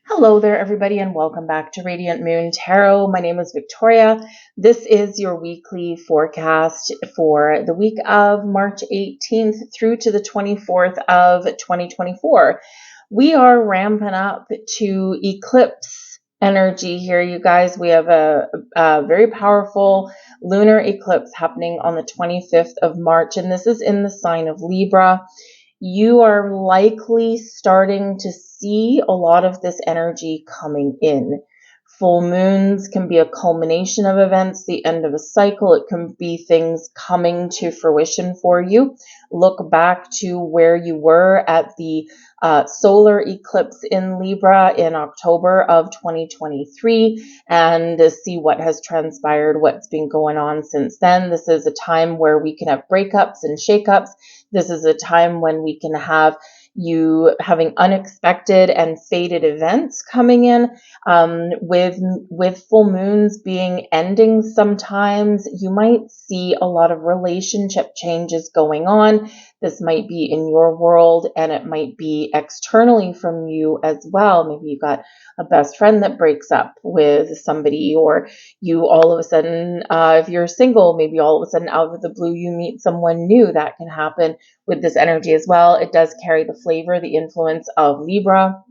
Hello there, everybody, and welcome back to Radiant Moon Tarot. My name is Victoria. This is your weekly forecast for the week of March 18th through to the 24th of 2024. We are ramping up to eclipse energy here, you guys. We have a very powerful lunar eclipse happening on the 25th of March, and this is in the sign of Libra. You are likely starting to see a lot of this energy coming in. Full moons can be a culmination of events, the end of a cycle. It can be things coming to fruition for you. Look back to where you were at the solar eclipse in Libra in October of 2023 and see what has transpired, what's been going on since then. This is a time where we can have breakups and shakeups. This is a time when we can have you having unexpected and fated events coming in, with full moons being endings. Sometimes you might see a lot of relationship changes going on. This might be in your world, and it might be externally from you as well. Maybe you got a best friend that breaks up with somebody, or you all of a sudden, if you're single, maybe all of a sudden out of the blue you meet someone new. That can happen with this energy as well. It does carry the flavor, the influence of Libra.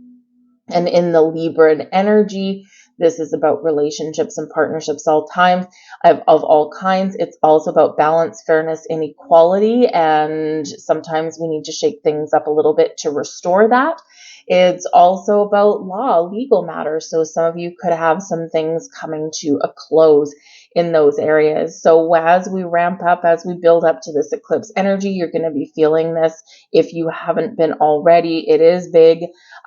And in the Libran energy, this is about relationships and partnerships all times of all kinds. It's also about balance, fairness, and equality. And sometimes we need to shake things up a little bit to restore that. It's also about law, legal matters. So some of you could have some things coming to a close in those areas. So as we ramp up, as we build up to this eclipse energy, you're going to be feeling this. If you haven't been already, it is big.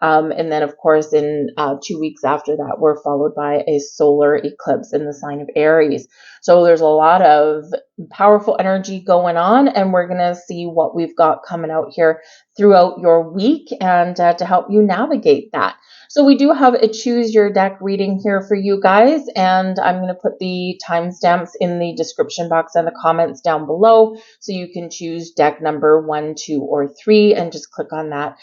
And then, of course, in 2 weeks after that, we're followed by a solar eclipse in the sign of Aries. So there's a lot of powerful energy going on, and we're going to see what we've got coming out here throughout your week and to help you navigate that. So we do have a choose your deck reading here for you guys, and I'm going to put the timestamps in the description box and the comments down below, so you can choose deck number 1, 2, or 3, and just click on that.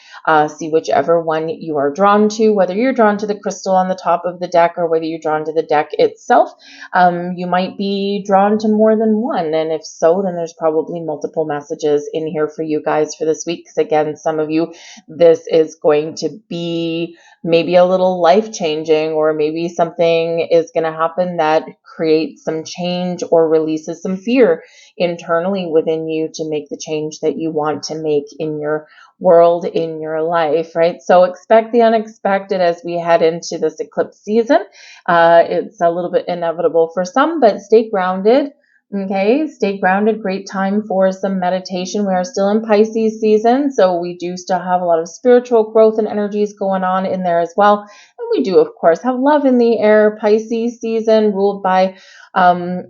See whichever one you are drawn to, whether you're drawn to the crystal on the top of the deck or whether you're drawn to the deck itself. You might be drawn to more than one, and if so, then there's probably multiple messages in here for you guys for this week, because again, some of you, this is going to be maybe a little life-changing, or maybe something is going to happen that creates some change or releases some fear internally within you to make the change that you want to make in your world, in your life, right? So expect the unexpected as we head into this eclipse season. It's a little bit inevitable for some, but stay grounded. Okay, stay grounded. Great time for some meditation. We are still in Pisces season, so we do still have a lot of spiritual growth and energies going on in there as well. And we do, of course, have love in the air. Pisces season ruled by some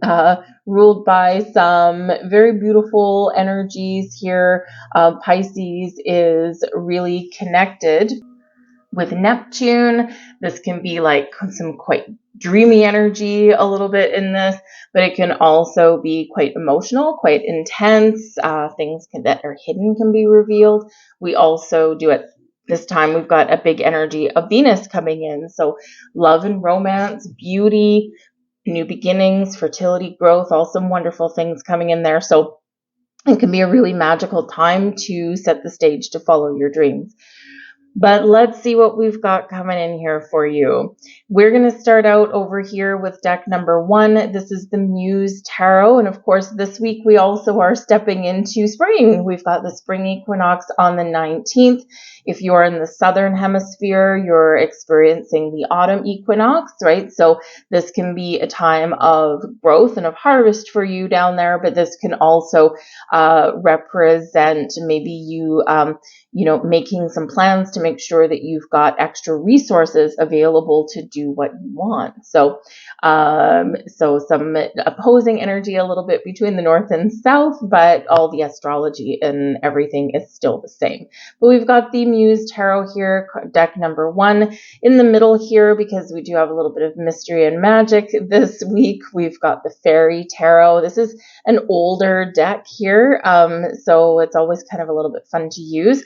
very beautiful energies here. Pisces is really connected with Neptune. This can be like some quite dreamy energy a little bit in this, but it can also be quite emotional, quite intense. Things that are hidden can be revealed. We also do it this time. We've got a big energy of Venus coming in. So love and romance, beauty, new beginnings, fertility, growth, all some wonderful things coming in there. So it can be a really magical time to set the stage to follow your dreams. But let's see what we've got coming in here for you. We're going to start out over here with deck number 1. This is the Muse Tarot. And of course, this week we also are stepping into spring. We've got the spring equinox on the 19th. If you're in the southern hemisphere, you're experiencing the autumn equinox, right? So this can be a time of growth and of harvest for you down there, but this can also represent maybe you making some plans to make sure that you've got extra resources available to do what you want. So some opposing energy a little bit between the north and south, but all the astrology and everything is still the same. But we've got the Muse Tarot here, deck number 1. In the middle here, because we do have a little bit of mystery and magic this week, we've got the Faerie Tarot. This is an older deck here, so it's always kind of a little bit fun to use.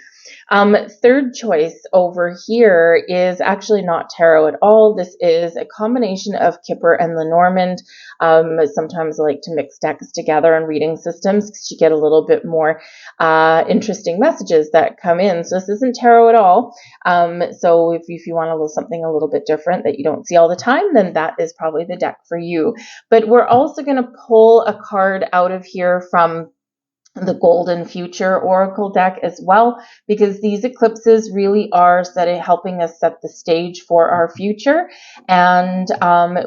Third choice choice over here is actually not tarot at all. This is a combination of Kipper and Lenormand. Sometimes I like to mix decks together in reading systems because you get a little bit more interesting messages that come in. So this isn't tarot at all. So if you want something a little bit different that you don't see all the time, then that is probably the deck for you. But we're also going to pull a card out of here from the Golden Future Oracle deck as well, because these eclipses really are helping us set the stage for our future. And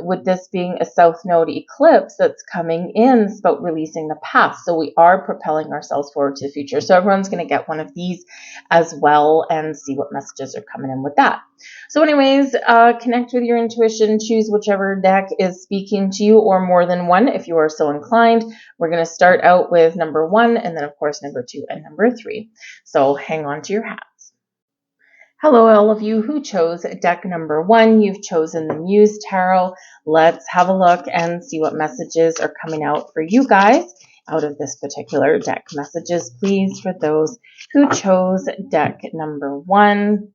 with this being a South Node eclipse that's coming in, it's about releasing the past. So we are propelling ourselves forward to the future. So everyone's going to get one of these as well and see what messages are coming in with that. So anyways, connect with your intuition, choose whichever deck is speaking to you, or more than one if you are so inclined. We're going to start out with number 1, and then of course number 2 and number 3. So hang on to your hats. Hello, all of you who chose deck number 1. You've chosen the Muse Tarot. Let's have a look and see what messages are coming out for you guys out of this particular deck. Messages, please, for those who chose deck number 1.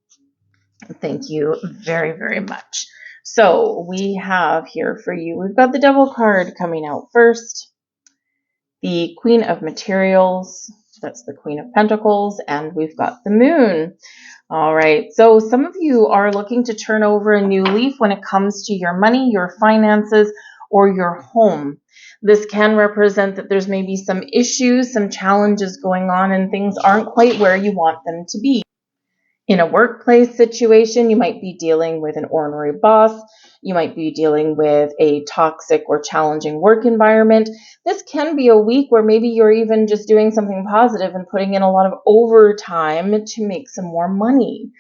Thank you very, very much. So we have here for you, we've got the Devil card coming out first, the Queen of Materials, that's the Queen of Pentacles, and we've got the Moon. All right, so some of you are looking to turn over a new leaf when it comes to your money, your finances, or your home. This can represent that there's maybe some issues, some challenges going on, and things aren't quite where you want them to be. In a workplace situation, you might be dealing with an ornery boss. You might be dealing with a toxic or challenging work environment. This can be a week where maybe you're even just doing something positive and putting in a lot of overtime to make some more money.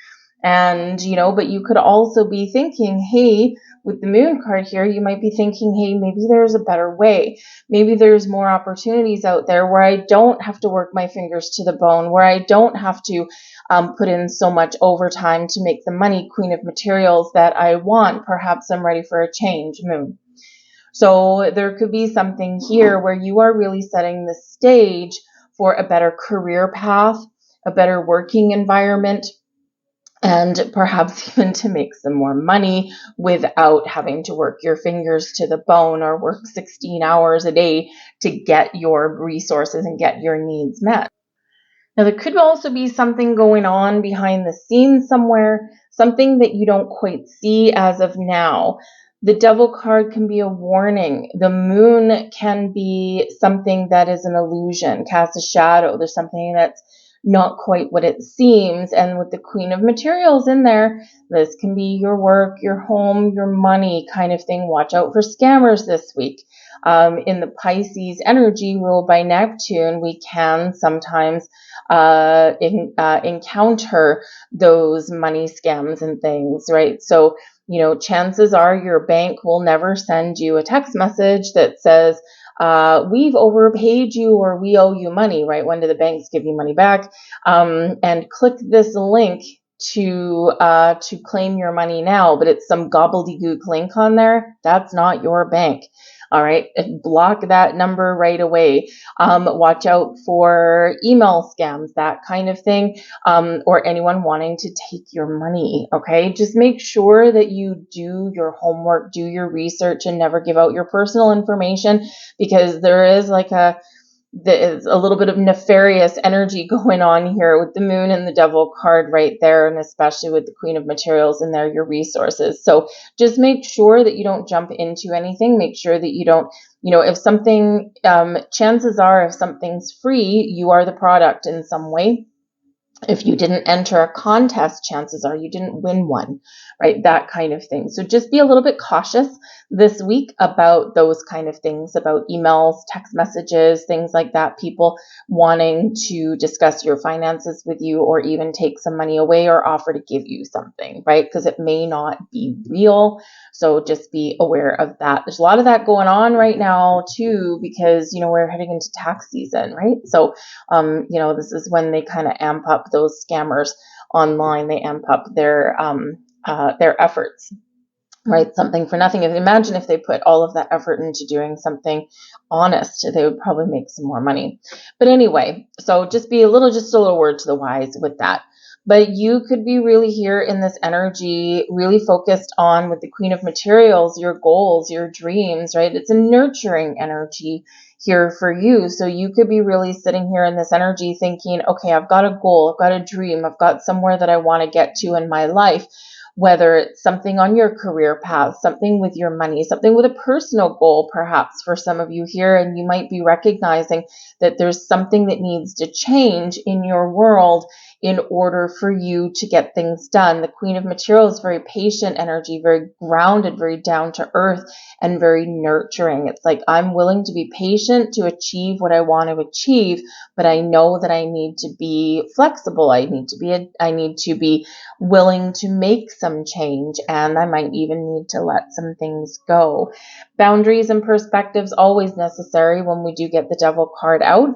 And, but you could also be thinking, hey, with the Moon card here, you might be thinking, hey, maybe there's a better way. Maybe there's more opportunities out there where I don't have to work my fingers to the bone, where I don't have to put in so much overtime to make the money, Queen of Materials, that I want. Perhaps I'm ready for a change, Moon. So there could be something here where you are really setting the stage for a better career path, a better working environment, and perhaps even to make some more money without having to work your fingers to the bone or work 16 hours a day to get your resources and get your needs met. Now, there could also be something going on behind the scenes somewhere, something that you don't quite see as of now. The Devil card can be a warning. The Moon can be something that is an illusion, casts a shadow. There's something that's not quite what it seems. And with the Queen of Materials in there, this can be your work, your home, your money kind of thing. Watch out for scammers this week. In the Pisces energy ruled by Neptune, we can sometimes encounter those money scams and things, right? So, chances are your bank will never send you a text message that says, we've overpaid you or we owe you money, right? When do the banks give you money back? And click this link to claim your money now, but it's some gobbledygook link on there. That's not your bank. All right, block that number right away. Watch out for email scams, that kind of thing, or anyone wanting to take your money, okay? Just make sure that you do your homework, do your research, and never give out your personal information, because there is there's a little bit of nefarious energy going on here with the Moon and the Devil card right there, and especially with the Queen of Materials in there, your resources. So just make sure that you don't jump into anything. Make sure that you don't, if something, chances are if something's free, you are the product in some way. If you didn't enter a contest, chances are you didn't win one, right? That kind of thing. So just be a little bit cautious this week about those kind of things, about emails, text messages, things like that, people wanting to discuss your finances with you or even take some money away or offer to give you something, right? Because it may not be real. So just be aware of that. There's a lot of that going on right now too, because, we're heading into tax season, right? So, this is when they kind of amp up those scammers online. They amp up their efforts, right? Something for nothing. Imagine if they put all of that effort into doing something honest, they would probably make some more money. But anyway, so just a little word to the wise with that. But you could be really here in this energy, really focused on, with the Queen of Materials, your goals, your dreams, right? It's a nurturing energy here for you. So you could be really sitting here in this energy thinking, okay, I've got a goal, I've got a dream, I've got somewhere that I want to get to in my life. Whether it's something on your career path, something with your money, something with a personal goal, perhaps for some of you here, and you might be recognizing that there's something that needs to change in your world in order for you to get things done. The Queen of Materials is very patient energy, very grounded, very down to earth, and very nurturing. It's like, I'm willing to be patient to achieve what I want to achieve, but I know that I need to be flexible. I need to be willing to make some change, and I might even need to let some things go. Boundaries and perspectives always necessary when we do get the Devil card out,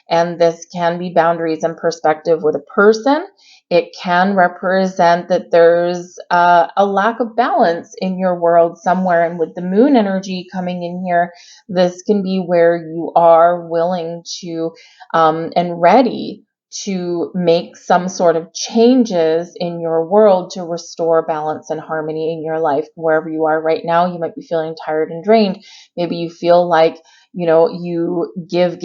and this can be boundaries and perspective with a person. It can represent that there's a lack of balance in your world somewhere, and with the Moon energy coming in here, this can be where you are willing to and ready to make some sort of changes in your world to restore balance and harmony in your life. Wherever you are right now, you might be feeling tired and drained. Maybe you feel like, you give,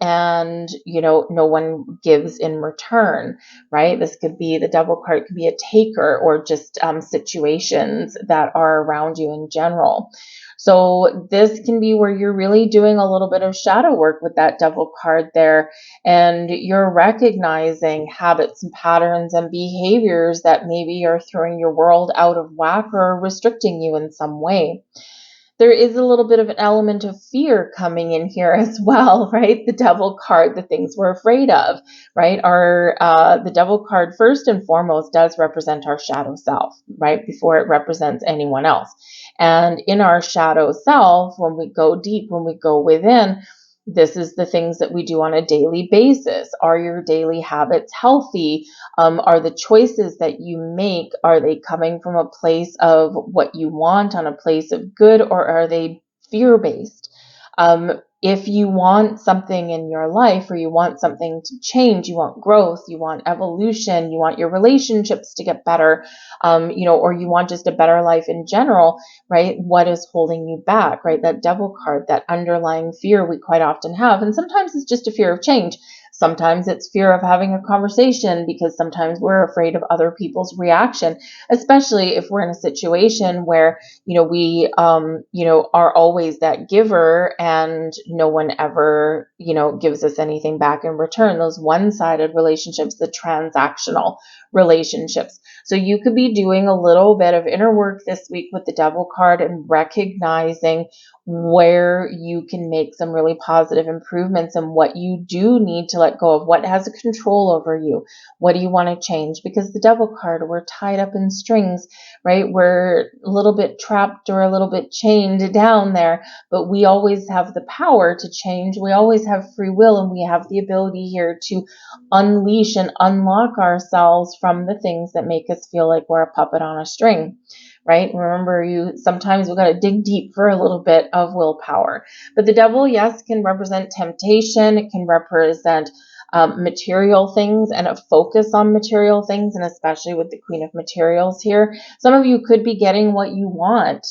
and, no one gives in return, right? This could be, the Devil card could be a taker, or just situations that are around you in general. So this can be where you're really doing a little bit of shadow work with that Devil card there, and you're recognizing habits and patterns and behaviors that maybe are throwing your world out of whack or restricting you in some way. There is a little bit of an element of fear coming in here as well, right? The Devil card, the things we're afraid of, right? The Devil card, first and foremost, does represent our shadow self, right? Before it represents anyone else. And in our shadow self, when we go deep, when we go within, this is the things that we do on a daily basis. Are your daily habits healthy? Are the choices that you make, are they coming from a place of what you want, on a place of good, or are they fear-based? If you want something in your life, or you want something to change, you want growth, you want evolution, you want your relationships to get better, or you want just a better life in general, right? What is holding you back, right? That Devil card, that underlying fear we quite often have. And sometimes it's just a fear of change. Sometimes it's fear of having a conversation, because sometimes we're afraid of other people's reaction, especially if we're in a situation where, we, are always that giver, and no one ever, gives us anything back in return. Those one-sided relationships, the transactional relationships. So you could be doing a little bit of inner work this week with the Devil card, and recognizing where you can make some really positive improvements, and what you do need to let go of, what has a control over you, what do you want to change? Because the Devil card, we're tied up in strings, right? We're a little bit trapped, or a little bit chained down there, but we always have the power to change. We always have free will, and we have the ability here to unleash and unlock ourselves from the things that make us feel like we're a puppet on a string. Right? Remember, sometimes we've got to dig deep for a little bit of willpower. But the Devil, yes, can represent temptation. It can represent material things, and a focus on material things, and especially with the Queen of Materials here. Some of you could be getting what you want.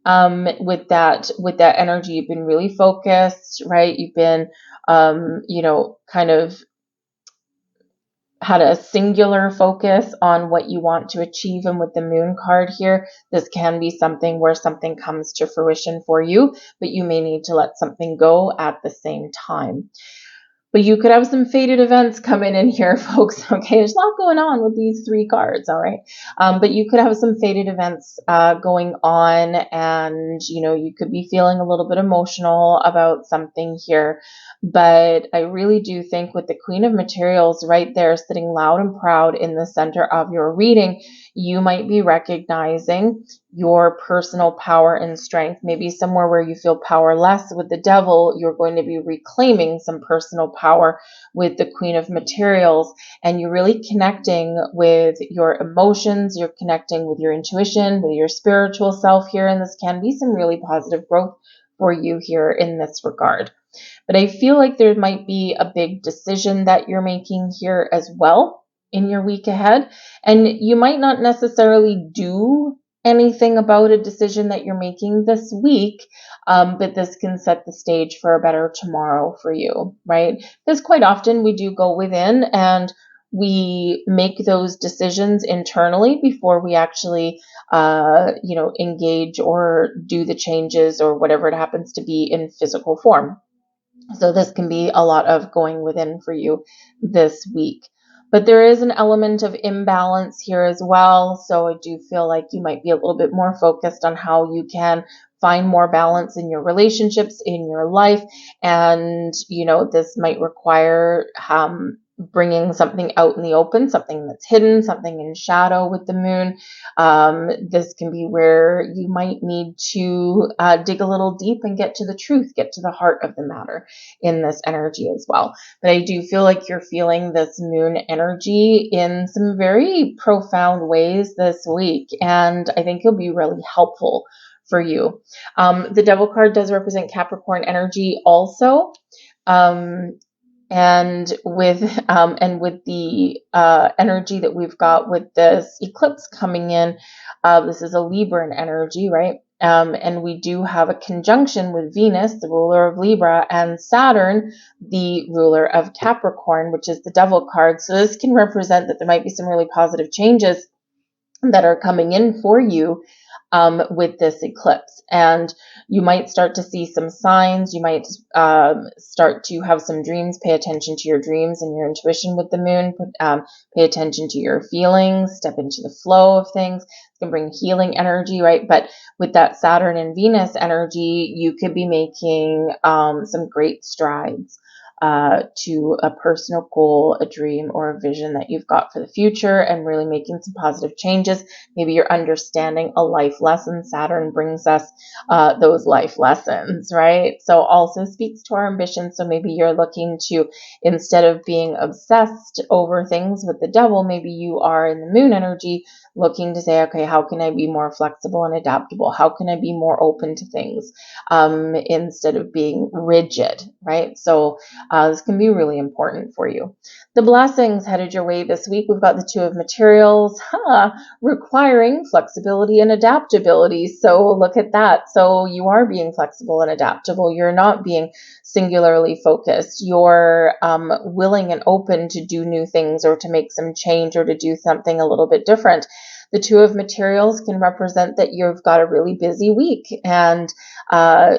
With that energy, you've been really focused, right? You've been, kind of had a singular focus on what you want to achieve. And with the Moon card here, this can be something where something comes to fruition for you, but you may need to let something go at the same time. But you could have some fated events coming in here, folks. Okay, there's a lot going on with these three cards, all right? But you could have some fated events going on, and, you could be feeling a little bit emotional about something here. But I really do think with the Queen of Materials right there, sitting loud and proud in the center of your reading, you might be recognizing your personal power and strength. Maybe somewhere where you feel powerless with the Devil, you're going to be reclaiming some personal power with the Queen of Materials, and you're really connecting with your emotions, you're connecting with your intuition, with your spiritual self here, and this can be some really positive growth for you here in this regard. But I feel like there might be a big decision that you're making here as well. in your week ahead. And you might not necessarily do anything about a decision that you're making this week, but this can set the stage for a better tomorrow for you, right? Because quite often we do go within and we make those decisions internally before we actually, engage or do the changes or whatever it happens to be in physical form. So this can be a lot of going within for you this week. But there is an element of imbalance here as well. So I do feel like you might be a little bit more focused on how you can find more balance in your relationships, in your life. And, this might require bringing something out in the open, something that's hidden, something in shadow with the moon. This can be where you might need to dig a little deep and get to the truth, get to the heart of the matter in this energy as well. But I do feel like you're feeling this moon energy in some very profound ways this week, and I think it'll be really helpful for you. The Devil card does represent Capricorn energy also. And with the energy that we've got with this eclipse coming in, this is a Libran energy, right? And we do have a conjunction with Venus, the ruler of Libra, and Saturn, the ruler of Capricorn, which is the Devil card. So this can represent that there might be some really positive changes that are coming in for you with this eclipse. And you might start to see some signs. You might start to have some dreams. Pay attention to your dreams and your intuition with the moon. Pay attention to your feelings. Step into the flow of things. It can bring healing energy, right? But with that Saturn and Venus energy, you could be making some great strides to a personal goal, a dream, or a vision that you've got for the future, and really making some positive changes. Maybe you're understanding a life lesson. Saturn brings us those life lessons, right? So also speaks to our ambition. So maybe you're looking to, instead of being obsessed over things with the devil, maybe you are in the moon energy looking to say, okay, how can I be more flexible and adaptable? How can I be more open to things instead of being rigid, right? So this can be really important for you. The blessings headed your way this week. We've got the Two of Materials, requiring flexibility and adaptability. So look at that. So you are being flexible and adaptable. You're not being singularly focused. You're willing and open to do new things or to make some change or to do something a little bit different. The Two of Materials can represent that you've got a really busy week. And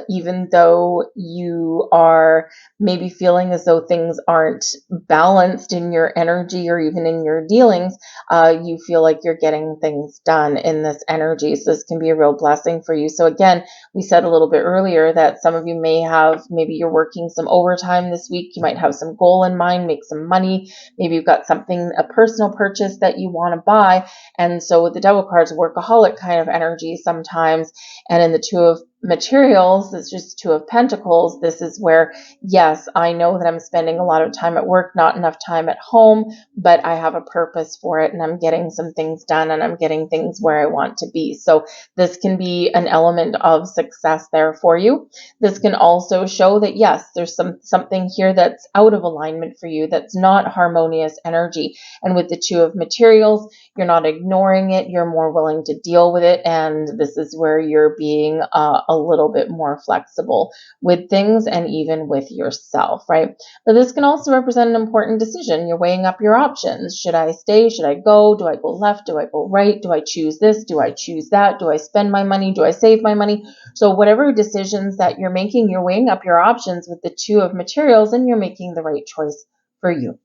even though you are maybe feeling as though things aren't balanced in your energy or even in your dealings, you feel like you're getting things done in this energy. So this can be a real blessing for you. So again, we said a little bit earlier that some of you maybe you're working some overtime this week. You might have some goal in mind, make some money. Maybe you've got a personal purchase that you want to buy. And so with the Devil cards, workaholic kind of energy sometimes. And in the Two of Materials, it's just Two of Pentacles. This is where, yes, I know that I'm spending a lot of time at work, not enough time at home, but I have a purpose for it and I'm getting some things done and I'm getting things where I want to be. So this can be an element of success there for you. This can also show that, yes, there's something here that's out of alignment for you, that's not harmonious energy. And with the Two of Materials, you're not ignoring it. You're more willing to deal with it. And this is where you're being a little bit more flexible with things and even with yourself, right? But this can also represent an important decision. You're weighing up your options. Should I stay? Should I go? Do I go left? Do I go right? Do I choose this? Do I choose that? Do I spend my money? Do I save my money? So whatever decisions that you're making, you're weighing up your options with the Two of Materials and you're making the right choice for you.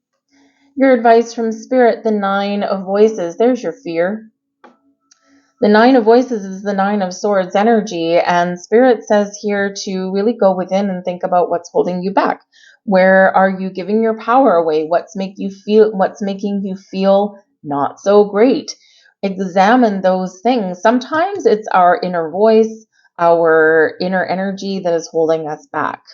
Your advice from Spirit, the Nine of Voices. There's your fear. The Nine of Voices is the Nine of Swords energy, and Spirit says here to really go within and think about what's holding you back. Where are you giving your power away? What's making you feel not so great? Examine those things. Sometimes it's our inner voice, our inner energy that is holding us back.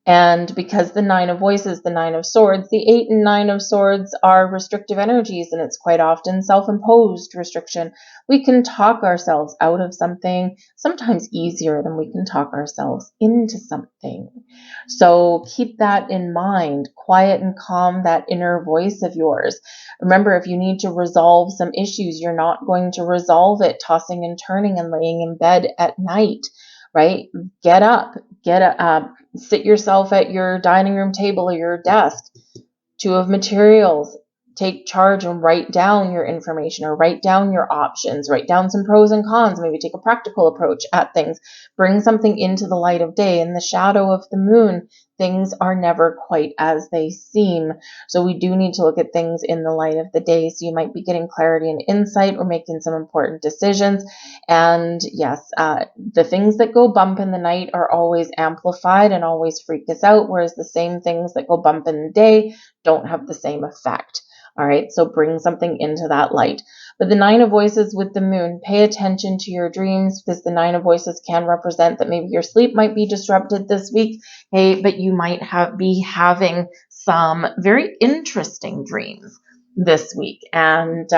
And because the Nine of Voices, the Nine of Swords, the Eight and Nine of Swords are restrictive energies, and it's quite often self-imposed restriction. We can talk ourselves out of something, sometimes easier than we can talk ourselves into something. So keep that in mind. Quiet and calm that inner voice of yours. Remember, if you need to resolve some issues, you're not going to resolve it tossing and turning and laying in bed at night, right? Get up, sit yourself at your dining room table or your desk. Two of materials. Take charge and write down your information, or write down your options, write down some pros and cons, maybe take a practical approach at things. Bring something into the light of day. In the shadow of the moon, things are never quite as they seem. So we do need to look at things in the light of the day. So you might be getting clarity and insight, or making some important decisions. And yes, the things that go bump in the night are always amplified and always freak us out, whereas the same things that go bump in the day don't have the same effect. All right, so bring something into that light. But the Nine of Voices with the moon, pay attention to your dreams, because the Nine of Voices can represent that maybe your sleep might be disrupted this week, hey, but you might be having some very interesting dreams this week, and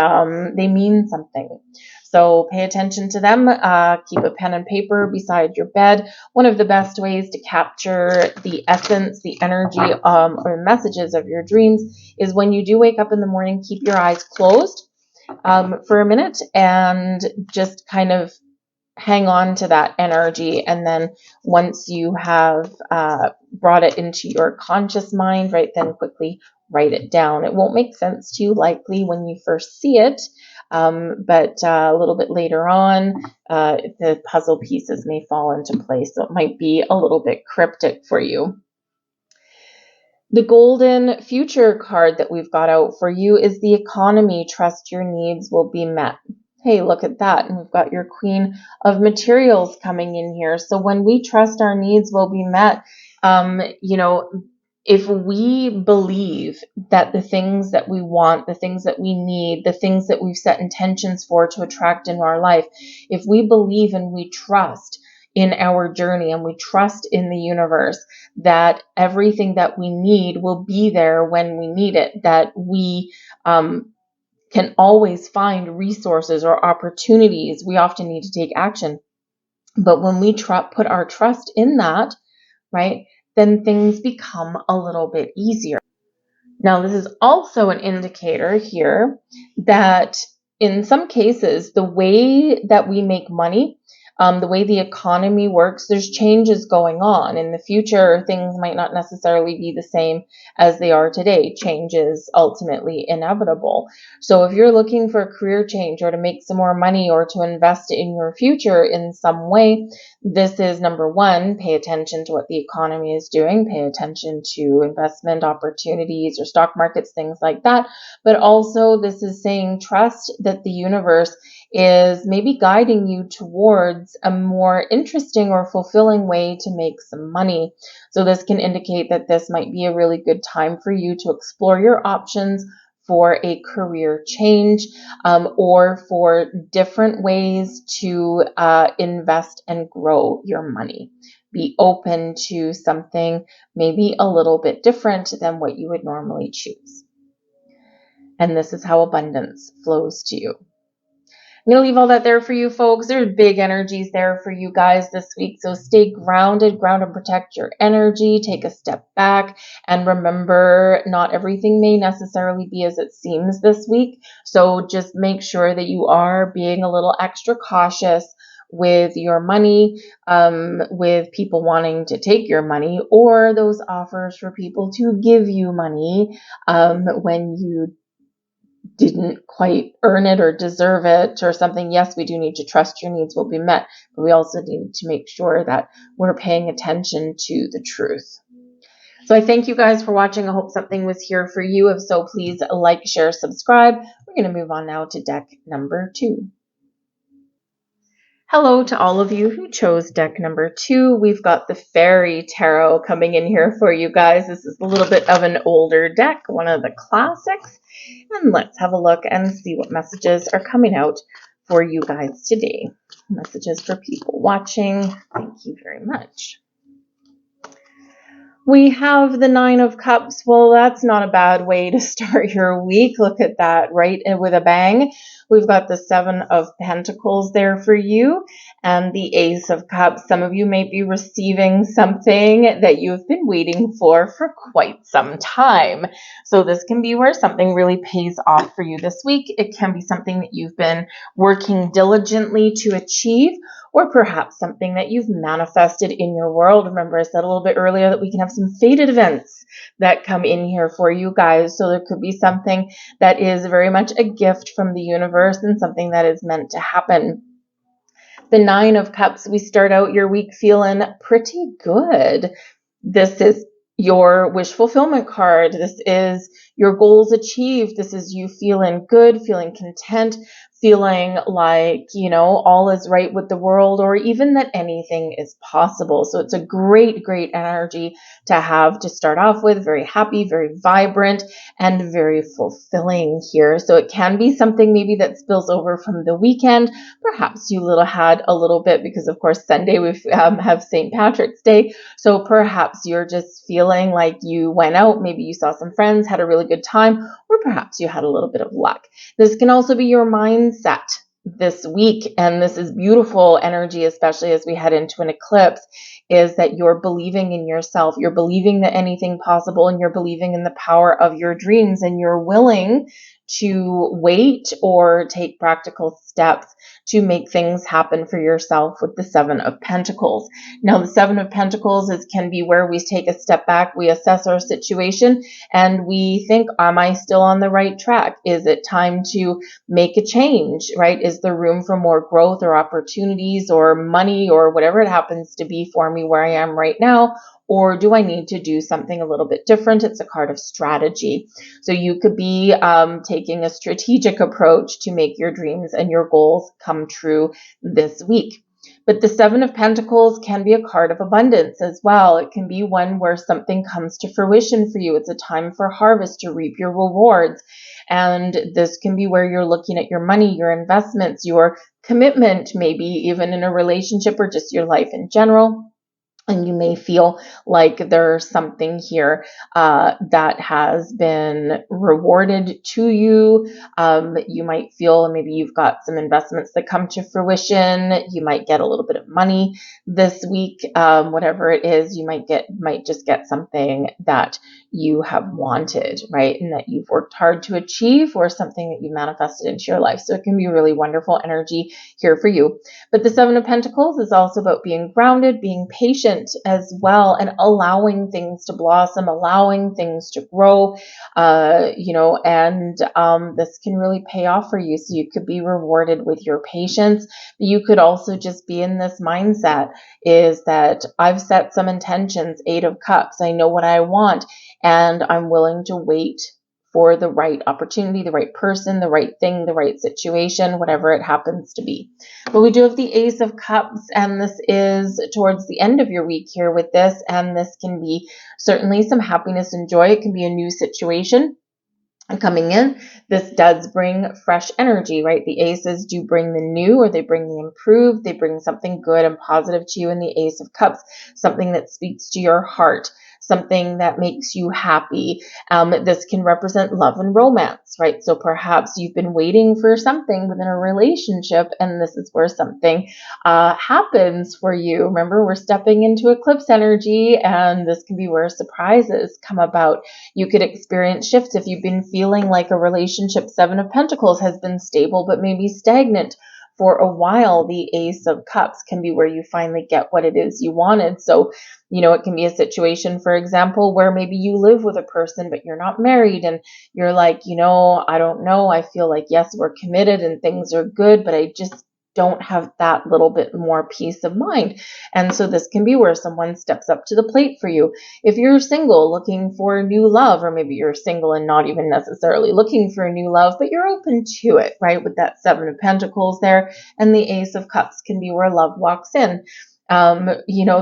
they mean something. So pay attention to them. Keep a pen and paper beside your bed. One of the best ways to capture the essence, the energy, or the messages of your dreams is when you do wake up in the morning, keep your eyes closed for a minute and just kind of hang on to that energy. And then once you have brought it into your conscious mind, right, then quickly write it down. It won't make sense to you likely when you first see it, but a little bit later on, the puzzle pieces may fall into place. So it might be a little bit cryptic for you. The golden future card that we've got out for you is the economy. Trust your needs will be met. Hey, look at that. And we've got your Queen of Materials coming in here. So when we trust our needs will be met, if we believe that the things that we want, the things that we need, the things that we've set intentions for to attract in our life, if we believe and we trust in our journey and we trust in the universe that everything that we need will be there when we need it, that we can always find resources or opportunities, we often need to take action. But when we put our trust in that, right, then things become a little bit easier. Now, this is also an indicator here that in some cases, the way that we make money, the way the economy works, there's changes going on. In the future, things might not necessarily be the same as they are today. Change is ultimately inevitable. So if you're looking for a career change or to make some more money or to invest in your future in some way, this is number one, pay attention to what the economy is doing, pay attention to investment opportunities or stock markets, things like that. But also this is saying trust that the universe is maybe guiding you towards a more interesting or fulfilling way to make some money. So this can indicate that this might be a really good time for you to explore your options for a career change, or for different ways to invest and grow your money. Be open to something maybe a little bit different than what you would normally choose. And this is how abundance flows to you. I'm going to leave all that there for you folks. There's big energies there for you guys this week. So stay grounded, ground and protect your energy. Take a step back and remember, not everything may necessarily be as it seems this week. So just make sure that you are being a little extra cautious with your money, with people wanting to take your money, or those offers for people to give you money when you didn't quite earn it or deserve it or something. Yes, we do need to trust your needs will be met, but we also need to make sure that we're paying attention to the truth. So I thank you guys for watching. I hope something was here for you. If so, please like, share, subscribe. We're going to move on now to deck number 2. Hello to all of you who chose deck number 2. We've got the Faerie Tarot coming in here for you guys. This is a little bit of an older deck, one of the classics. And let's have a look and see what messages are coming out for you guys today. Messages for people watching. Thank you very much. We have the Nine of Cups. Well, that's not a bad way to start your week. Look at that, right? And with a bang. We've got the Seven of Pentacles there for you and the Ace of Cups. Some of you may be receiving something that you've been waiting for quite some time. So this can be where something really pays off for you this week. It can be something that you've been working diligently to achieve, or perhaps something that you've manifested in your world. Remember, I said a little bit earlier that we can have some fated events that come in here for you guys. So there could be something that is very much a gift from the universe and something that is meant to happen. The Nine of Cups, we start out your week feeling pretty good. This is your wish fulfillment card. This is your goals achieved. This is you feeling good, feeling content, feeling like, all is right with the world, or even that anything is possible. So it's a great, great energy to have to start off with. Very happy, very vibrant, and very fulfilling here. So it can be something maybe that spills over from the weekend. Perhaps you had a little bit because, of course, Sunday we have St. Patrick's Day. So perhaps you're just feeling like you went out, maybe you saw some friends, had a really good time, or perhaps you had a little bit of luck. This can also be your mindset this week, and this is beautiful energy, especially as we head into an eclipse, is that you're believing in yourself, you're believing that anything possible, and you're believing in the power of your dreams, and you're willing to wait or take practical steps to make things happen for yourself with the Seven of Pentacles. Now, the Seven of Pentacles can be where we take a step back, we assess our situation, and we think, am I still on the right track? Is it time to make a change, right? Is there room for more growth or opportunities or money or whatever it happens to be for me where I am right now? Or do I need to do something a little bit different? It's a card of strategy. So you could be taking a strategic approach to make your dreams and your goals come true this week. But the Seven of Pentacles can be a card of abundance as well. It can be one where something comes to fruition for you. It's a time for harvest to reap your rewards. And this can be where you're looking at your money, your investments, your commitment, maybe even in a relationship or just your life in general. And you may feel like there's something here that has been rewarded to you. You might feel maybe you've got some investments that come to fruition. You might get a little bit of money this week. Whatever it is, you might just get something that you have wanted, right? And that you've worked hard to achieve, or something that you manifested into your life. So it can be really wonderful energy here for you. But the Seven of Pentacles is also about being grounded, being patient as well, and allowing things to blossom, allowing things to grow, and this can really pay off for you. So you could be rewarded with your patience, but you could also just be in this mindset is that I've set some intentions, Eight of Cups. I know what I want, and I'm willing to wait for the right opportunity, the right person, the right thing, the right situation, whatever it happens to be. But we do have the Ace of Cups, and this is towards the end of your week here with this, and this can be certainly some happiness and joy. It can be a new situation coming in. This does bring fresh energy, right? The aces do bring the new, or they bring the improved. They bring something good and positive to you in the Ace of Cups, something that speaks to your heart, something that makes you happy. This can represent love and romance, right? So perhaps you've been waiting for something within a relationship, and this is where something happens for you. Remember, we're stepping into eclipse energy, and this can be where surprises come about. You could experience shifts if you've been feeling like a relationship. Seven of Pentacles has been stable, but maybe stagnant for a while. The Ace of Cups can be where you finally get what it is you wanted. So, it can be a situation, for example, where maybe you live with a person, but you're not married, and you're like, I don't know. I feel like, yes, we're committed and things are good, but I just don't have that little bit more peace of mind. And so this can be where someone steps up to the plate for you. If you're single looking for new love, or maybe you're single and not even necessarily looking for a new love, but you're open to it, right? With that Seven of Pentacles there, and the Ace of Cups can be where love walks in.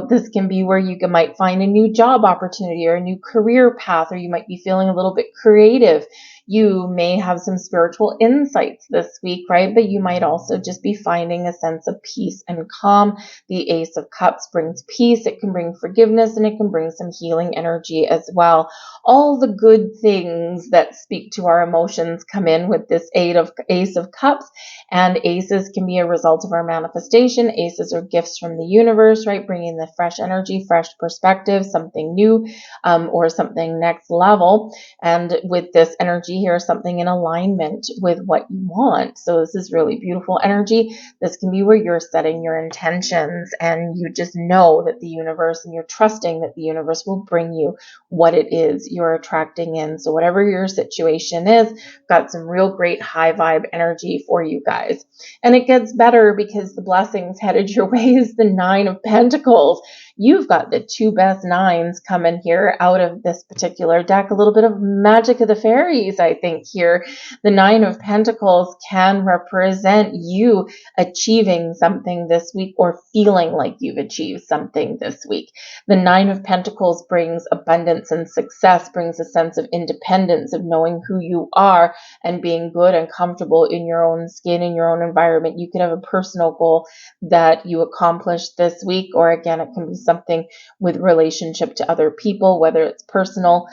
This can be where you might find a new job opportunity or a new career path, or you might be feeling a little bit creative. You may have some spiritual insights this week, right? But you might also just be finding a sense of peace and calm. The Ace of Cups brings peace. It can bring forgiveness, and it can bring some healing energy as well. All the good things that speak to our emotions come in with this Ace of Cups, and aces can be a result of our manifestation. Aces are gifts from the universe, right? Bringing the fresh energy, fresh perspective, something new, or something next level. And with this energy here, something in alignment with what you want. So this is really beautiful energy. This can be where you're setting your intentions, and you just know that the universe, and you're trusting that the universe will bring you what it is you're attracting in. So whatever your situation is, got some real great high vibe energy for you guys. And it gets better because the blessings headed your way is the Nine of Pentacles. You've got the two best nines coming here out of this particular deck. A little bit of magic of the fairies, I think, here. The Nine of Pentacles can represent you achieving something this week, or feeling like you've achieved something this week. The Nine of Pentacles brings abundance and success, brings a sense of independence, of knowing who you are and being good and comfortable in your own skin, in your own environment. You could have a personal goal that you accomplish this week, or again, it can be something with relationship to other people, whether it's personal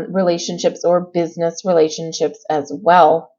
relationships or business relationships as well.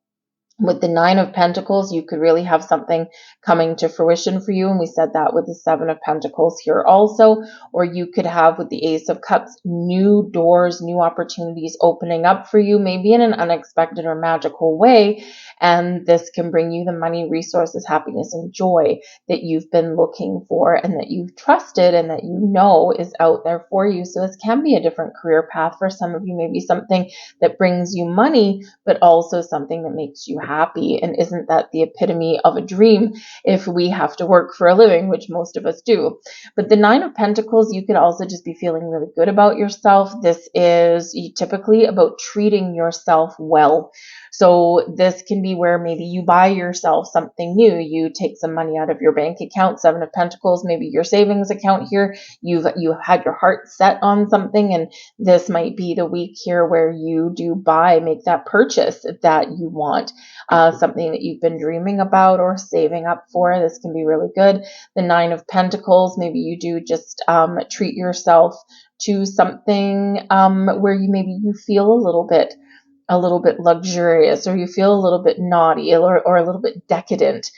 With the Nine of Pentacles, you could really have something coming to fruition for you. And we said that with the Seven of Pentacles here also. Or you could have with the Ace of Cups, new doors, new opportunities opening up for you, maybe in an unexpected or magical way. And this can bring you the money, resources, happiness, and joy that you've been looking for, and that you've trusted, and that you know is out there for you. So this can be a different career path for some of you, maybe something that brings you money, but also something that makes you happy. And isn't that the epitome of a dream if we have to work for a living, which most of us do? But the Nine of Pentacles, you could also just be feeling really good about yourself. This is typically about treating yourself well. So this can be where maybe you buy yourself something new. You take some money out of your bank account, Seven of Pentacles, maybe your savings account here. You've had your heart set on something, and this might be the week here where you do make that purchase that you want, something that you've been dreaming about or saving up for. This can be really good. The Nine of Pentacles, maybe you do just treat yourself to something where you feel a little bit luxurious, or you feel a little bit naughty, or a little bit decadent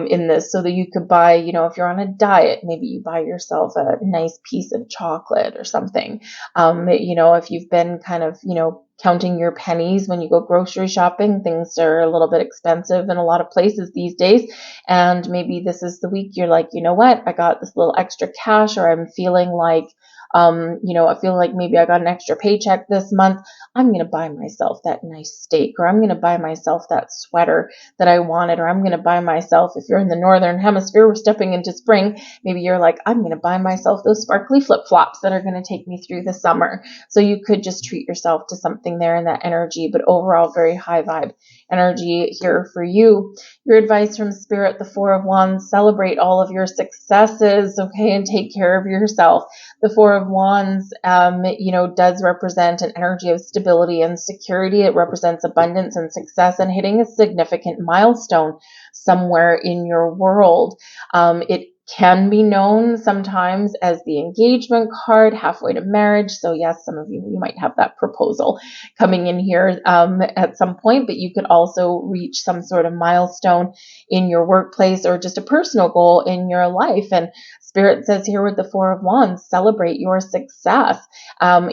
in this, so that you could buy, if you're on a diet, maybe you buy yourself a nice piece of chocolate or something. If you've been kind of, counting your pennies when you go grocery shopping, things are a little bit expensive in a lot of places these days. And maybe this is the week you're like, you know what, I got this little extra cash, or I'm feeling like, I feel like maybe I got an extra paycheck this month. I'm going to buy myself that nice steak, or I'm going to buy myself that sweater that I wanted, or I'm going to buy myself, if you're in the Northern Hemisphere, we're stepping into spring, maybe you're like, I'm going to buy myself those sparkly flip-flops that are going to take me through the summer. So you could just treat yourself to something there in that energy, but overall very high vibe energy here for you. Your advice from Spirit, the Four of Wands: celebrate all of your successes, okay, and take care of yourself. The Four of Wands, does represent an energy of stability and security. It represents abundance and success, and hitting a significant milestone somewhere in your world. It can be known sometimes as the engagement card, halfway to marriage. So yes, some of you might have that proposal coming in here at some point, but you could also reach some sort of milestone in your workplace, or just a personal goal in your life. And Spirit says here with the Four of Wands, celebrate your success.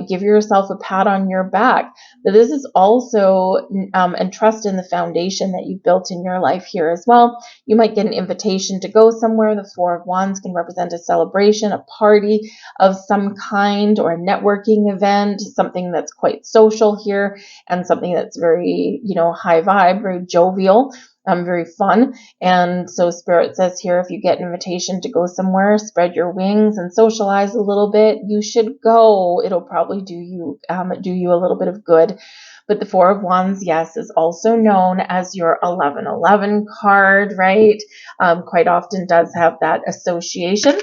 Give yourself a pat on your back. But this is also, and trust in the foundation that you've built in your life here as well. You might get an invitation to go somewhere. The Four of Wands can represent a celebration, a party of some kind, or a networking event, something that's quite social here, and something that's very, high vibe, very jovial. Very fun. And so Spirit says here, if you get an invitation to go somewhere, spread your wings and socialize a little bit. You should go. It'll probably do you a little bit of good. But the Four of Wands, yes, is also known as your 1111 card, right? Quite often does have that association.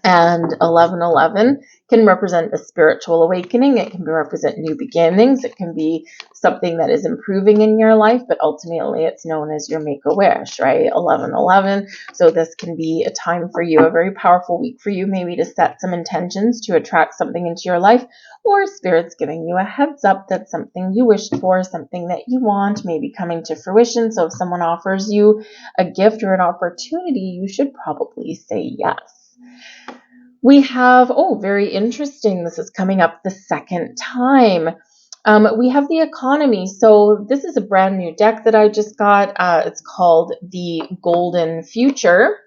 And 1111 can represent a spiritual awakening. It can represent new beginnings. It can be something that is improving in your life, but ultimately it's known as your make-a-wish, right? 1111. So this can be a time for you, a very powerful week for you, maybe to set some intentions to attract something into your life, or Spirit's giving you a heads up that something you wished for, something that you want, maybe coming to fruition. So if someone offers you a gift or an opportunity, you should probably say yes. We have, very interesting. This is coming up the second time. We have the economy. So this is a brand new deck that I just got. It's called the Golden Future.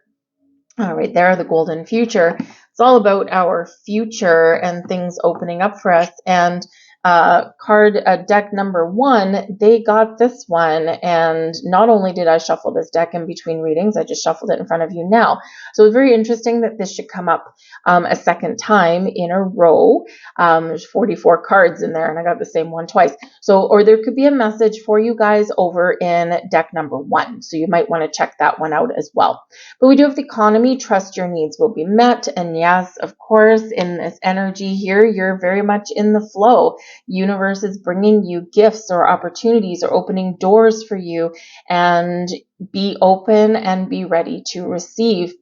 All right, there, the Golden Future. It's all about our future and things opening up for us. And deck number 1, they got this one. And not only did I shuffle this deck in between readings, I just shuffled it in front of you now. So it's very interesting that this should come up a second time in a row. There's 44 cards in there, and I got the same one twice. So, or there could be a message for you guys over in deck number 1. So you might want to check that one out as well. But we do have the economy. Trust your needs will be met. And yes, of course, in this energy here, you're very much in the flow. Universe is bringing you gifts or opportunities or opening doors for you, and be open and be ready to receive.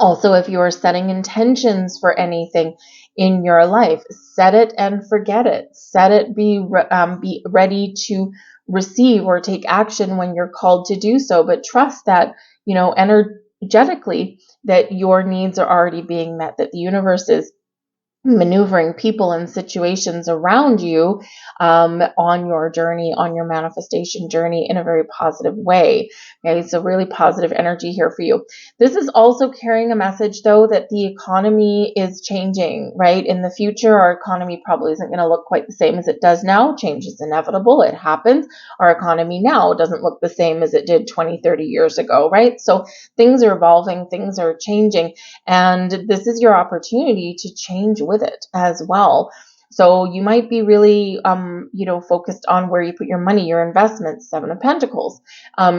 Also, if you are setting intentions for anything in your life, set it and forget it. Set it, be ready to receive or take action when you're called to do so, but trust that, energetically, that your needs are already being met, that the universe is maneuvering people and situations around you on your journey, on your manifestation journey in a very positive way. Okay, so really positive energy here for you. This is also carrying a message, though, that the economy is changing, right? In the future, our economy probably isn't going to look quite the same as it does now. Change is inevitable. It happens. Our economy now doesn't look the same as it did 20, 30 years ago, right? So things are evolving, things are changing, and this is your opportunity to change with it as well. So you might be really, focused on where you put your money, your investments. 7 of Pentacles.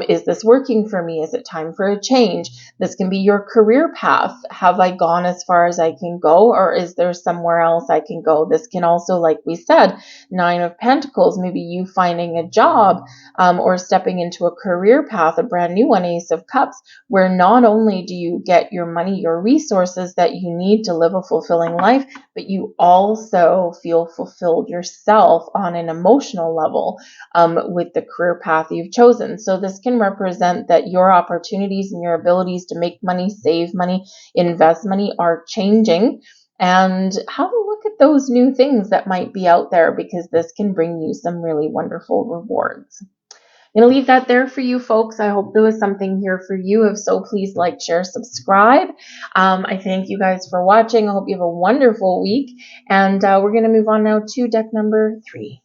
Is this working for me? Is it time for a change? This can be your career path. Have I gone as far as I can go, or is there somewhere else I can go? This can also, like we said, 9 of Pentacles, maybe you finding a job or stepping into a career path, a brand new one, Ace of Cups, where not only do you get your money, your resources that you need to live a fulfilling life, but you also feel fulfilled yourself on an emotional level with the career path you've chosen. So this can represent that your opportunities and your abilities to make money, save money, invest money are changing. And have a look at those new things that might be out there, because this can bring you some really wonderful rewards. I'm going to leave that there for you folks. I hope there was something here for you. If so, please like, share, subscribe. I thank you guys for watching. I hope you have a wonderful week. And we're going to move on now to deck number 3.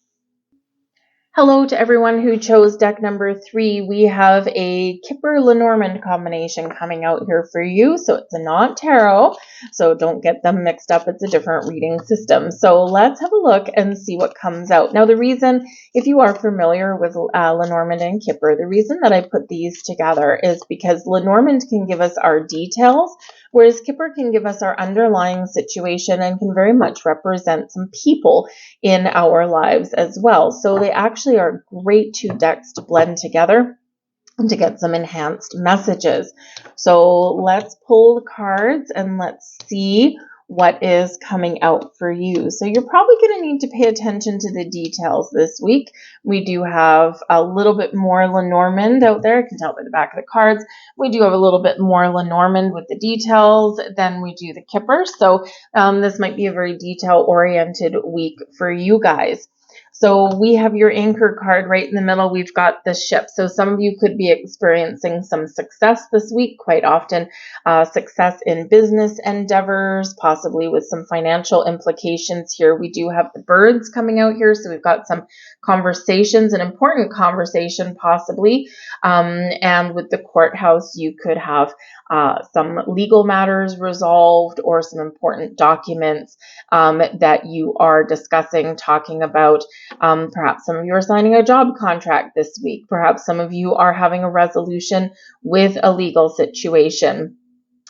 Hello to everyone who chose deck number 3. We have a Kipper Lenormand combination coming out here for you. So it's a not tarot, so don't get them mixed up. It's a different reading system. So let's have a look and see what comes out. Now, the reason, if you are familiar with Lenormand and Kipper, the reason that I put these together is because Lenormand can give us our details, whereas Kipper can give us our underlying situation and can very much represent some people in our lives as well. So they actually are great 2 decks to blend together and to get some enhanced messages. So let's pull the cards and let's see what is coming out for you. So you're probably going to need to pay attention to the details this week. We do have a little bit more Lenormand out there. You can tell by the back of the cards. We do have a little bit more Lenormand with the details than we do the Kipper. So this might be a very detail-oriented week for you guys. So we have your anchor card right in the middle. We've got the ship. So some of you could be experiencing some success this week, quite often success in business endeavors, possibly with some financial implications here. We do have the birds coming out here. So we've got some conversations, an important conversation possibly. And with the courthouse, you could have some legal matters resolved or some important documents that you are discussing, talking about. Perhaps some of you are signing a job contract this week. Perhaps some of you are having a resolution with a legal situation.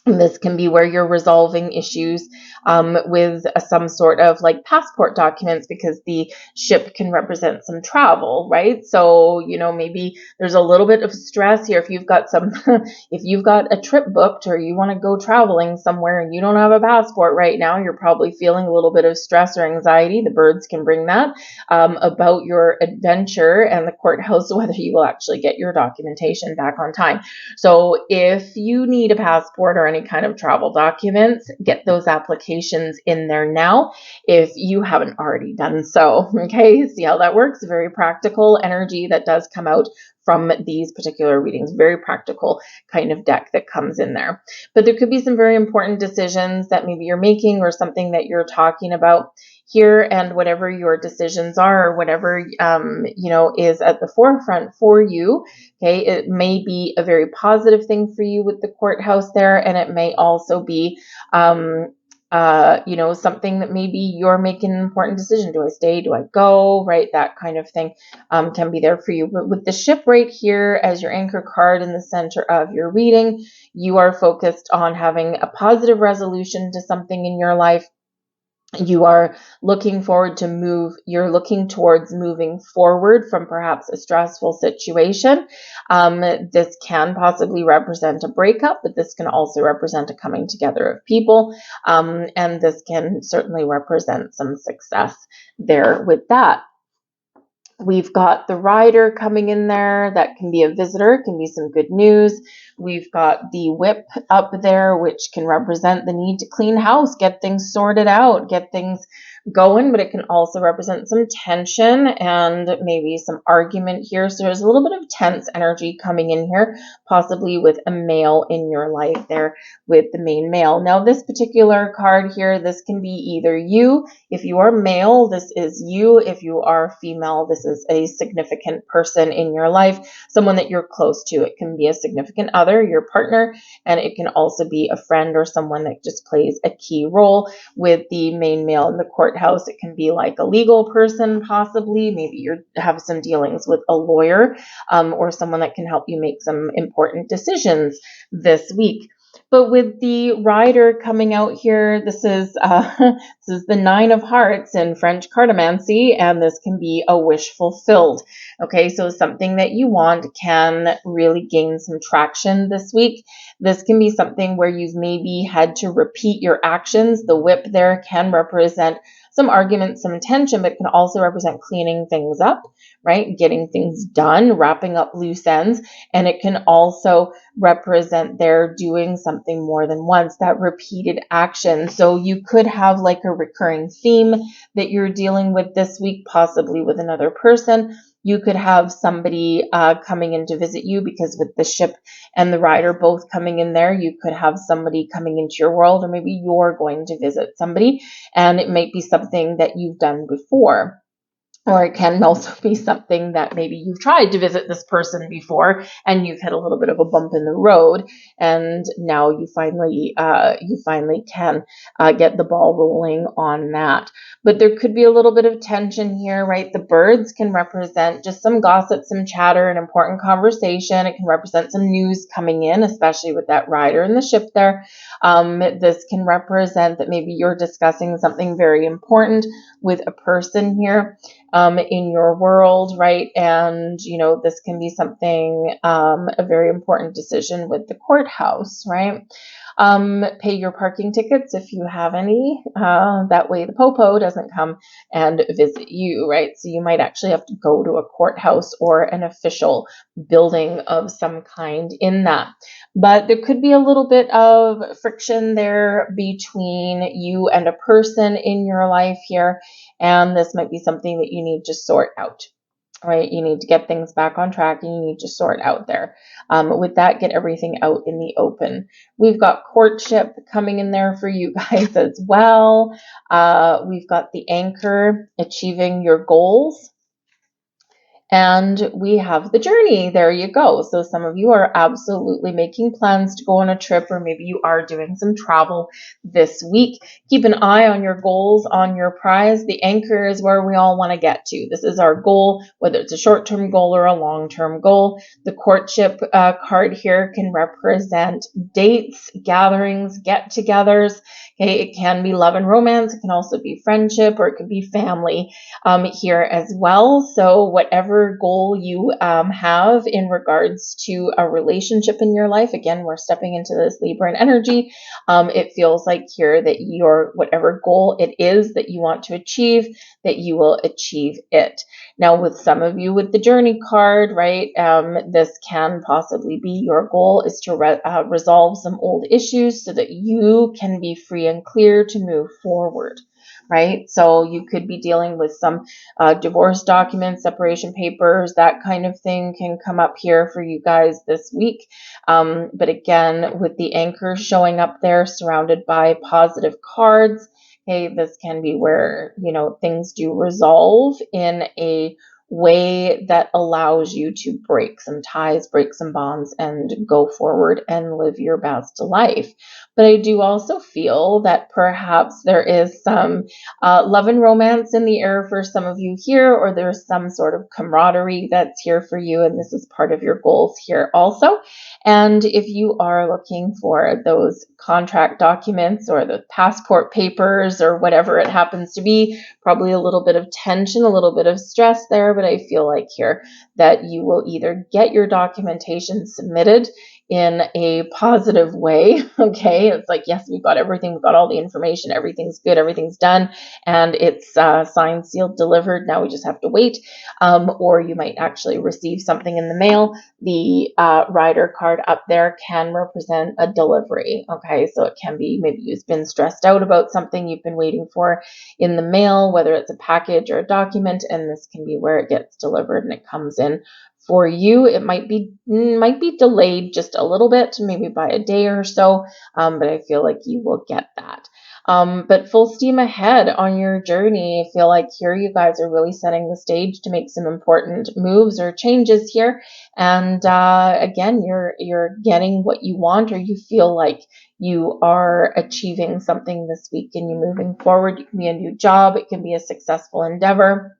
This can be where you're resolving issues with some sort of like passport documents, because the ship can represent some travel, right? So, maybe there's a little bit of stress here. If you've got if you've got a trip booked, or you want to go traveling somewhere and you don't have a passport right now, you're probably feeling a little bit of stress or anxiety. The birds can bring that about your adventure and the courthouse, whether you will actually get your documentation back on time. So if you need a passport or any kind of travel documents, get those applications in there now if you haven't already done so. Okay, see how that works? Very practical energy that does come out from these particular readings. Very practical kind of deck that comes in there. But there could be some very important decisions that maybe you're making, or something that you're talking about here, and whatever your decisions are, or whatever is at the forefront for you. Okay, it may be a very positive thing for you with the courthouse there, and it may also be something that maybe you're making an important decision. Do I stay? Do I go? Right? That kind of thing can be there for you. But with the ship right here as your anchor card in the center of your reading, you are focused on having a positive resolution to something in your life. You are looking forward to you're looking towards moving forward from perhaps a stressful situation. This can possibly represent a breakup, but this can also represent a coming together of people. And this can certainly represent some success there with that. We've got the rider coming in there. That can be a visitor, can be some good news. We've got the whip up there, which can represent the need to clean house, get things sorted out, get things going, but it can also represent some tension and maybe some argument here. So there's a little bit of tense energy coming in here, possibly with a male in your life there with the main male. Now, this particular card here, this can be either you. If you are male, this is you. If you are female, this is a significant person in your life, someone that you're close to. It can be a significant other, your partner, and it can also be a friend or someone that just plays a key role. With the main male in the courthouse, it can be like a legal person, possibly. Maybe you have some dealings with a lawyer or someone that can help you make some important decisions this week. But with the rider coming out here, this is the Nine of Hearts in French cartomancy, and this can be a wish fulfilled. Okay, so something that you want can really gain some traction this week. This can be something where you've maybe had to repeat your actions. The whip there can represent some arguments, some tension, but can also represent cleaning things up, right? Getting things done, wrapping up loose ends. And it can also represent they're doing something more than once, that repeated action. So you could have like a recurring theme that you're dealing with this week, possibly with another person. You could have somebody coming in to visit you, because with the ship and the rider both coming in there, you could have somebody coming into your world, or maybe you're going to visit somebody, and it might be something that you've done before. Or it can also be something that maybe you've tried to visit this person before and you've hit a little bit of a bump in the road, and now you finally can get the ball rolling on that. But there could be a little bit of tension here, right? The birds can represent just some gossip, some chatter, an important conversation. It can represent some news coming in, especially with that rider in the ship there. This can represent that maybe you're discussing something very important with a person here in your world, right? And, this can be something, a very important decision with the courthouse, right? Pay your parking tickets if you have any. That way the popo doesn't come and visit you, right? So you might actually have to go to a courthouse or an official building of some kind in that. But there could be a little bit of friction there between you and a person in your life here. And this might be something that you need to sort out, right? You need to get things back on track, and you need to sort out there. With that, get everything out in the open. We've got courtship coming in there for you guys as well. We've got the anchor, achieving your goals. And we have the journey. There you go. So some of you are absolutely making plans to go on a trip, or maybe you are doing some travel this week. Keep an eye on your goals, on your prize. The anchor is where we all want to get to. This is our goal, whether it's a short-term goal or a long-term goal. The courtship card here can represent dates, gatherings, get-togethers. Okay, it can be love and romance. It can also be friendship, or it could be family here as well. So whatever goal you have in regards to a relationship in your life, again, we're stepping into this Libran energy. It feels like here that your whatever goal it is that you want to achieve, that you will achieve it. Now, with some of you with the journey card, right, this can possibly be your goal is to resolve some old issues so that you can be free and clear to move forward. Right? So you could be dealing with some divorce documents, separation papers, that kind of thing can come up here for you guys this week. But again, with the anchor showing up there surrounded by positive cards, hey, this can be where, things do resolve in a way that allows you to break some ties, break some bonds, and go forward and live your best life. But I do also feel that perhaps there is some love and romance in the air for some of you here, or there's some sort of camaraderie that's here for you, and this is part of your goals here also. And if you are looking for those contract documents or the passport papers or whatever it happens to be, probably a little bit of tension, a little bit of stress there, but I feel like here that you will either get your documentation submitted in a positive way. Okay, it's like, yes, we've got everything, we've got all the information, everything's good, everything's done, and it's signed, sealed, delivered. Now we just have to wait. Or you might actually receive something in the mail. The rider card up there can represent a delivery. Okay, so it can be maybe you've been stressed out about something you've been waiting for in the mail, whether it's a package or a document, and this can be where it gets delivered and it comes in for you. It might be delayed just a little bit, maybe by a day or so, but I feel like you will get that. But full steam ahead on your journey. I feel like here you guys are really setting the stage to make some important moves or changes here. And again, you're getting what you want, or you feel like you are achieving something this week and you're moving forward. It can be a new job. It can be a successful endeavor.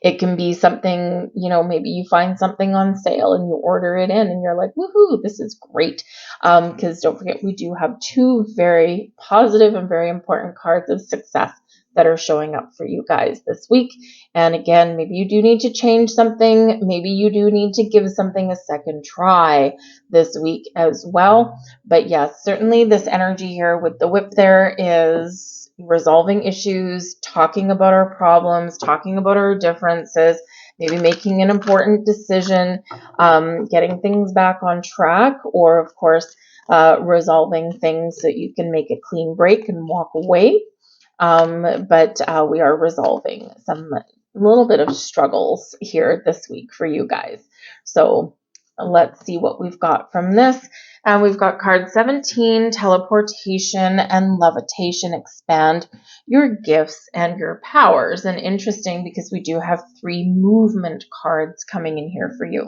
It can be something, maybe you find something on sale and you order it in and you're like, woohoo, this is great. Because don't forget, we do have two very positive and very important cards of success that are showing up for you guys this week. And again, maybe you do need to change something. Maybe you do need to give something a second try this week as well. But yes, certainly this energy here with the whip there is resolving issues, talking about our problems, talking about our differences, maybe making an important decision, getting things back on track, or of course, resolving things so you can make a clean break and walk away. But we are resolving some little bit of struggles here this week for you guys. So let's see what we've got from this. And we've got card 17, teleportation and levitation, expand your gifts and your powers. And interesting because we do have 3 movement cards coming in here for you.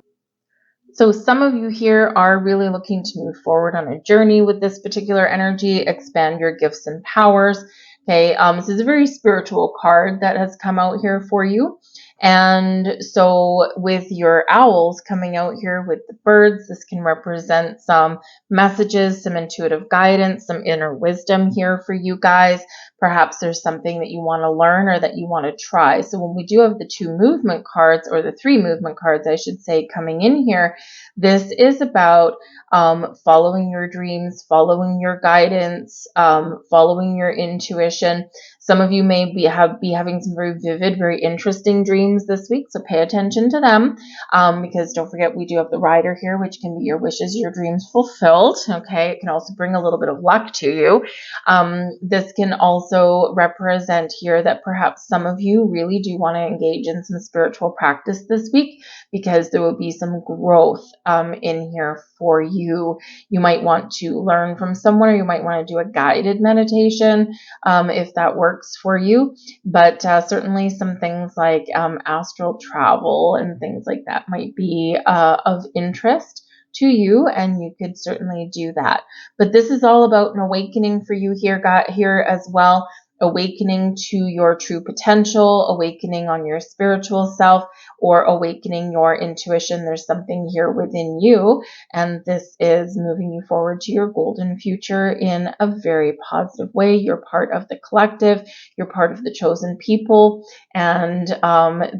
So some of you here are really looking to move forward on a journey with this particular energy, expand your gifts and powers. Okay, this is a very spiritual card that has come out here for you. And so with your owls coming out here with the birds, this can represent some messages, some intuitive guidance, some inner wisdom here for you guys. Perhaps there's something that you want to learn or that you want to try. So when we do have the 2 movement cards, or the 3 movement cards, I should say, coming in here, this is about following your dreams, following your guidance, following your intuition. Some of you may be having some very vivid, very interesting dreams this week, so pay attention to them, because don't forget, we do have the rider here, which can be your wishes, your dreams fulfilled. Okay, it can also bring a little bit of luck to you. This can also represent here that perhaps some of you really do want to engage in some spiritual practice this week, because there will be some growth in here for you. You might want to learn from someone, or you might want to do a guided meditation if that works works for you, but certainly some things like astral travel and things like that might be of interest to you, and you could certainly do that. But this is all about an awakening for you here as well. Awakening to your true potential, awakening on your spiritual self, or awakening your intuition. There's something here within you, and this is moving you forward to your golden future in a very positive way. You're part of the collective, you're part of the chosen people, and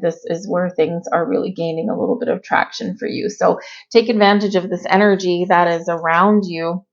this is where things are really gaining a little bit of traction for you. So take advantage of this energy that is around you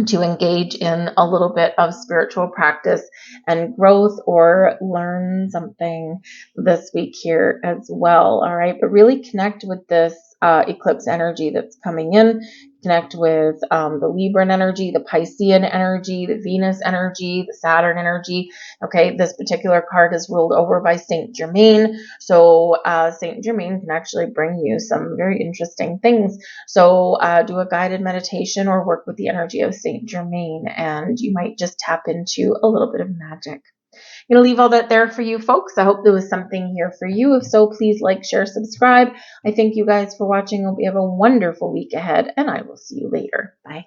to engage in a little bit of spiritual practice and growth, or learn something this week here as well. All right. But really connect with this eclipse energy that's coming in. Connect with the Libran energy, the Piscean energy, the Venus energy, the Saturn energy. Okay. This particular card is ruled over by Saint Germain. So Saint Germain can actually bring you some very interesting things. So do a guided meditation or work with the energy of Saint Germain, and you might just tap into a little bit of magic. I'm going to leave all that there for you folks. I hope there was something here for you. If so, please like, share, subscribe. I thank you guys for watching. Hope you have a wonderful week ahead, and I will see you later. Bye.